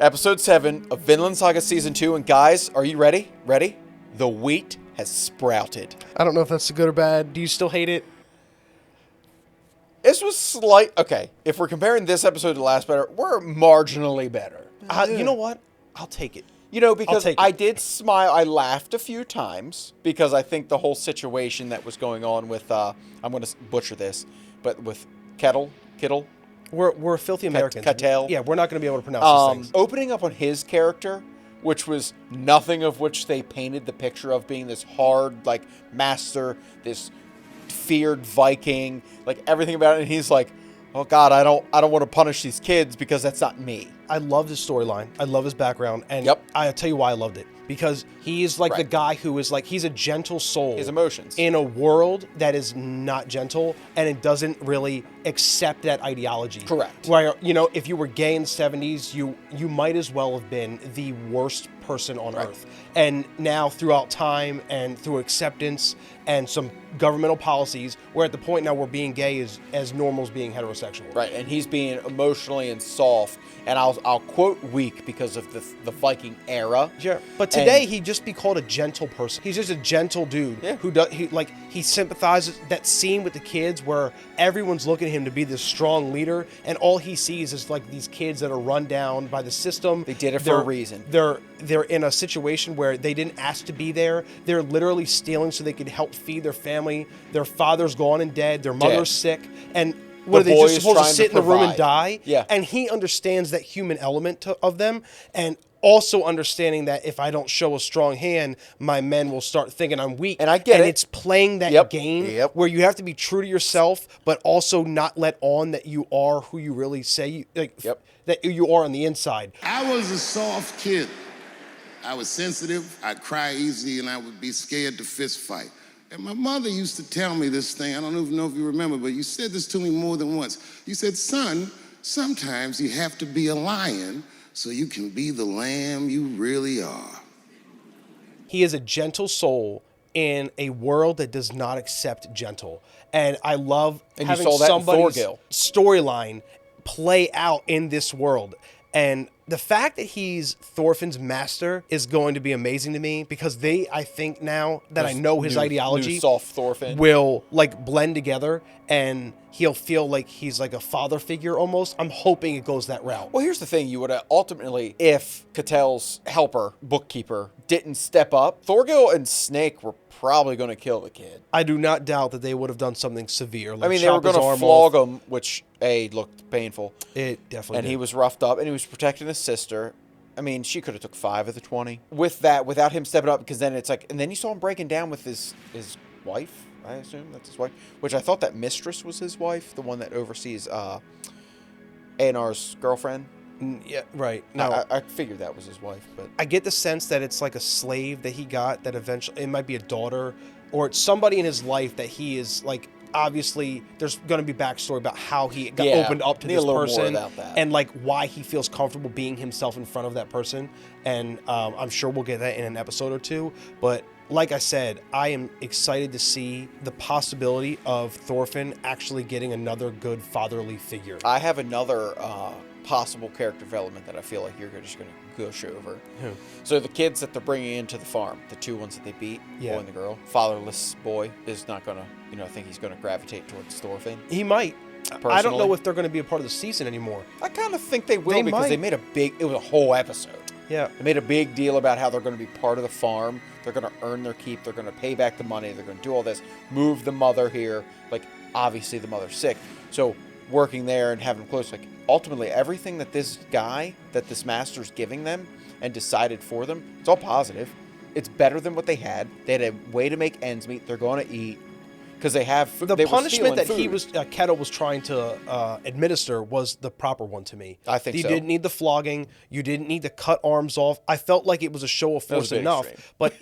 Episode 7 of Vinland Saga Season 2. And guys, are you ready? Ready? The wheat has sprouted. I don't know if that's good or bad. Do you still hate it? This was slight. Okay, if we're comparing this episode to the last better, we're marginally better. You know what? I'll take it. You know, because take it. I did smile. I laughed a few times because I think the whole situation that was going on with, I'm going to butcher this, but with Kittle. We're filthy Americans. Cattell. Yeah, we're not going to be able to pronounce these things. Opening up on his character, which was nothing of which they painted the picture of being this hard, like, master, this feared Viking, like, everything about it. And he's like, oh, God, I don't want to punish these kids because that's not me. I love his storyline. I love his background. And Yep. I'll tell you why I loved it. Because he is like the guy who is like, he's a gentle soul. His emotions. In a world that is not gentle and it doesn't really accept that ideology. Correct. Where, you know, if you were gay in the 70s, you might as well have been the worst person on earth. And now throughout time and through acceptance and some governmental policies, we're at the point now where being gay is as normal as being heterosexual. Right, and he's being emotionally and soft, and I'll quote weak because of the Viking era. Sure. But today he'd just be called a gentle person. He's just a gentle dude who does he sympathizes. That scene with the kids where everyone's looking at him to be this strong leader, and all he sees is like these kids that are run down by the system. They did it for a reason. They're in a situation where they didn't ask to be there. They're literally stealing so they could help feed their family. Their father's gone and dead. Their mother's sick. And what are they just supposed to sit in the room and die? Yeah. And he understands that human element of them, and also understanding that if I don't show a strong hand, my men will start thinking I'm weak. And I get it. And it's playing that game where you have to be true to yourself, but also not let on that you are who you really say that you are on the inside. I was a soft kid. I was sensitive, I'd cry easily, and I would be scared to fist fight. And my mother used to tell me this thing, I don't even know if you remember, but you said this to me more than once. You said, son, sometimes you have to be a lion so you can be the lamb you really are. He is a gentle soul in a world that does not accept gentle. And I love having somebody's storyline play out in this world. And the fact that he's Thorfinn's master is going to be amazing to me because I think now that I know his ideology, soft Thorfinn will like blend together and he'll feel like he's like a father figure almost. I'm hoping it goes that route. Well, here's the thing. You would ultimately, if Cattell's helper, bookkeeper, didn't step up, Thorgil and Snake were probably going to kill the kid. I do not doubt that they would have done something severe. Like I mean, they were going to flog him, which, looked painful. It definitely And did. He was roughed up, and he was protecting his sister. I mean, she could have took 5 of the 20. With that, without him stepping up, because then it's like, and then you saw him breaking down with his wife, I assume that's his wife, which I thought that mistress was his wife, the one that oversees A&R's girlfriend. Yeah, right. No, I figured that was his wife, but I get the sense that it's like a slave that he got that eventually, it might be a daughter, or it's somebody in his life that he is like, obviously there's going to be backstory about how he got opened up to this person and like why he feels comfortable being himself in front of that person. And I'm sure we'll get that in an episode or two. But like I said, I am excited to see the possibility of Thorfinn actually getting another good fatherly figure. I have another possible character development that I feel like you're just going to gush over. Who? So the kids that they're bringing into the farm, the 2 ones that they beat, boy and the girl, fatherless boy is not going to, I think he's going to gravitate towards Thorfinn. He might. Personally. I don't know if they're going to be a part of the season anymore. I kind of think they will because they made it was a whole episode. Yeah. They made a big deal about how they're going to be part of the farm. They're going to earn their keep. They're going to pay back the money. They're going to do all this. Move the mother here. Like, obviously the mother's sick. So working there and having them close, like, ultimately everything that this master's giving them and decided for them, it's all positive. It's better than what they had. They had a way to make ends meet. They're going to eat. Because the punishment that Kettle was trying to administer was the proper one to me. I think you didn't need the flogging. You didn't need to cut arms off. I felt like it was a show of force enough. Extreme. But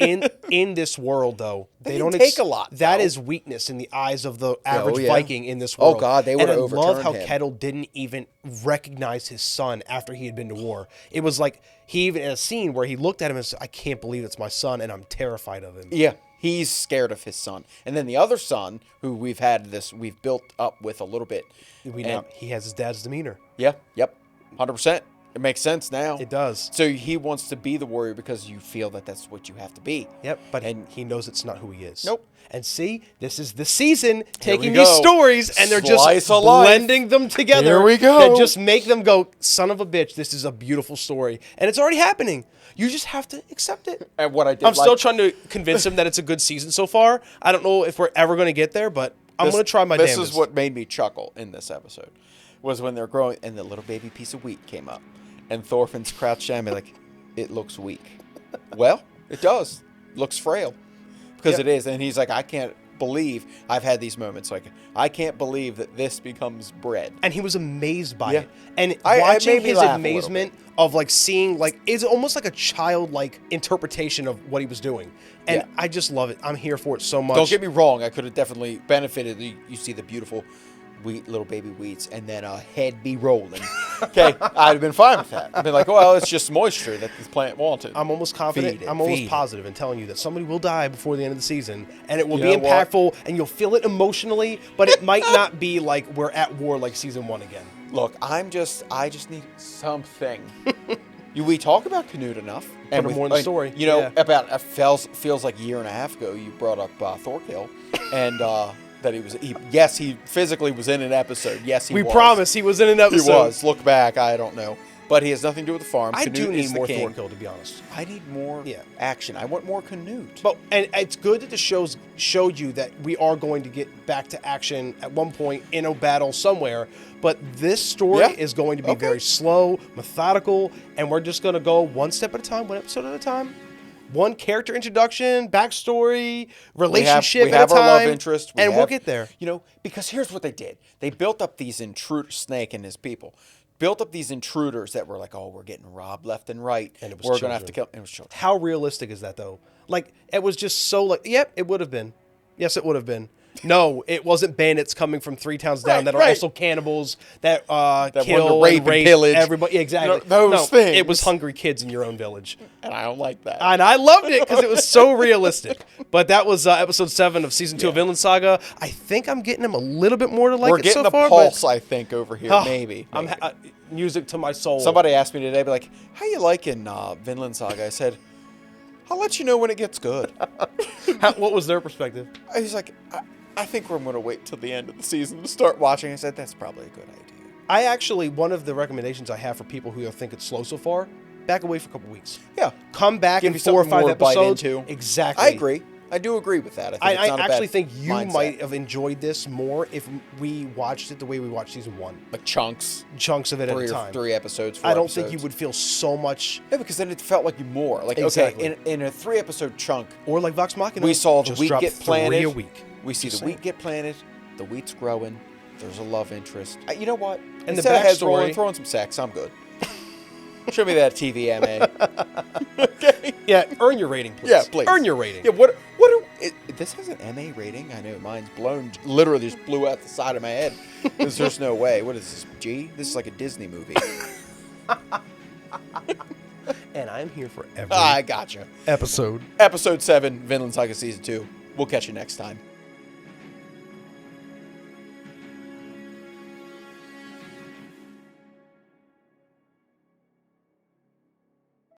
in this world, though, they don't take a lot. That is weakness in the eyes of the average Viking in this world. Oh God, they would have overturned him. And I love how Kettle didn't even recognize his son after he had been to war. It was like he even in a scene where he looked at him and said, "I can't believe it's my son, and I'm terrified of him." Yeah. He's scared of his son. And then the other son, who we've built up with a little bit. He has his dad's demeanor. Yeah, yep, 100%. It makes sense now. It does. So he wants to be the warrior because you feel that that's what you have to be. Yep, but And he knows it's not who he is. Nope. And see, this is the season taking we these go. stories and they're Slice just of life. blending them together. Here we go. That just make them go, son of a bitch, this is a beautiful story. And it's already happening. You just have to accept it. And what I did I'm still trying to convince him that it's a good season so far. I don't know if we're ever going to get there, but I'm going to try my damnedest. This is what made me chuckle in this episode, was when they're growing and the little baby piece of wheat came up. And Thorfinn's crouched down and be like, it looks weak. Well, it does. Looks frail. Because Yep. it is. And he's like, I can't believe I've had these moments. Like, I can't believe that this becomes bread. And he was amazed by Yeah. it. And It watching made me his laugh a little amazement of like seeing like it's almost like a childlike interpretation of what he was doing. And Yeah. I just love it. I'm here for it so much. Don't get me wrong. I could have definitely benefited. You see the beautiful little baby wheats, and then a head be rolling. Okay, I'd have been fine with that. I'd been like, well, it's just moisture that this plant wanted. I'm almost confident. Feed it, I'm almost feed it. positive in telling you that somebody will die before the end of the season, and it will You be know what? impactful, and you'll feel it emotionally. But it might not be like we're at war like season 1 again. Look, I just need something. We talk about Canute enough, Put him more in the story. You know, Yeah. about it feels like a year and a half ago. You brought up Thorkill, and that he physically was in an episode. Yes, he We was. promise he was in an He episode. was. Look back, I don't know, but he has nothing to do with the farm. I Canute do need is the more king. Thorkill, to be honest. I need more Yeah. action. I want more Canute. But and it's good that the shows showed you that we are going to get back to action at one point in a battle somewhere. But this story Yeah. is going to be Okay. very slow, methodical, and we're just going to go one step at a time, one episode at a time. One character introduction, backstory, relationship we have at a our time, love interest, and we'll get there. You know, because here's what they did: they built up these Snake and his people built up these intruders that were like, "Oh, we're getting robbed left and right, And it was we're gonna have to kill." children. It was children. How realistic is that, though? Like, it was just so like, yep, it would have been. Yes, it would have been. No, it wasn't bandits coming from 3 towns down Right, that are right. also cannibals that wanted to kill rape and and rape pillage. everybody. Yeah, exactly. You know, those things. It was hungry kids in your own village. And I don't like that. And I loved it because it was so realistic. But that was episode 7 of season 2 of Vinland Saga. I think I'm getting him a little bit more to like We're it getting so a far. pulse, I think, over here. but, maybe. I'm music to my soul. Somebody asked me today, be like, "How you liking Vinland Saga?" I said, "I'll let you know when it gets good." What was their perspective? He's like, I think we're going to wait till the end of the season to start watching. I said, that's probably a good idea. I actually, one of the recommendations I have for people who think it's slow so far, back away for a couple weeks. Yeah. Come back Give in you 4 or something 5 more to bite episodes. into. Exactly. I agree. I do agree with that. I think it's not I a actually bad think you mindset. might have enjoyed this more if we watched it the way we watched season 1. Like chunks. Chunks of it at a 3 time. 3 episodes, 4 I don't episodes. think you would feel so much. Yeah, because then it felt like more. Like, Exactly. okay, in a 3 episode chunk, Or like Vox Machina. we saw the just wheat drop get 3 planted. a week. We see Just the wheat saying. get planted. The wheat's growing. There's a love interest. You know what? And the Instead of heads backstory- rolling, throwing some sex, I'm good. Show me that TVMA. Okay. Yeah, earn your rating, please. Yeah, please. Earn your rating. Yeah, this has an MA rating? I know mine's blown, literally just blew out the side of my head. There's no way. What is this, G? This is like a Disney movie. And I'm here for every I gotcha. episode. Episode 7, Vinland Saga Season 2. We'll catch you next time.